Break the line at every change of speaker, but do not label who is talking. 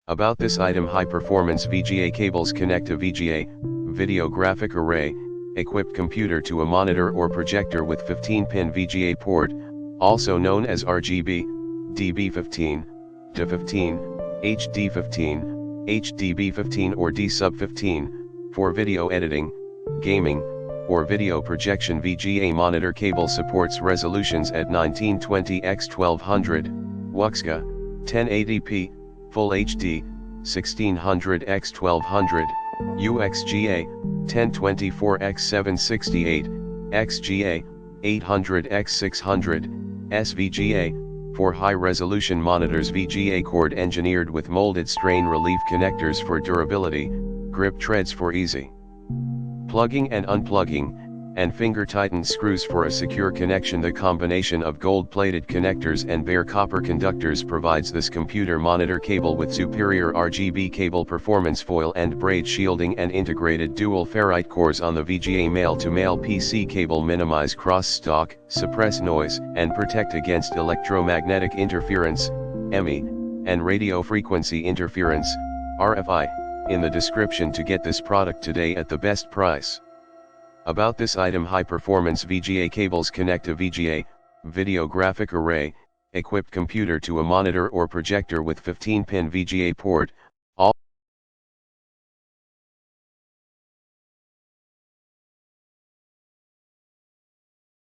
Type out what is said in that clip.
About this item: high performance VGA cables connect a VGA, video graphic array, equipped computer to a monitor or projector with 15-pin VGA port, also known as RGB, DB15, D15, HD15, HDB15 or D-Sub15, for video editing, gaming, or video projection. VGA monitor cable supports resolutions at 1920 x 1200, WXGA, 1080p, Full HD, 1600 x 1200, UXGA, 1024 x 768, XGA, 800 x 600, SVGA, for high-resolution monitors. VGA cord engineered with molded strain relief connectors for durability, grip treads for easy plugging and unplugging, and finger-tightened screws for a secure connection. The combination of gold-plated connectors and bare copper conductors provides this computer monitor cable with superior RGB cable performance, foil and braid shielding, and integrated dual ferrite cores on the VGA male-to-male PC cable minimize crosstalk, suppress noise, and protect against electromagnetic interference, EMI, and radio frequency interference, RFI, in the description to get this product today at the best price. About this item: high performance VGA cables connect a VGA, video graphic array, equipped computer to a monitor or projector with 15-pin VGA port,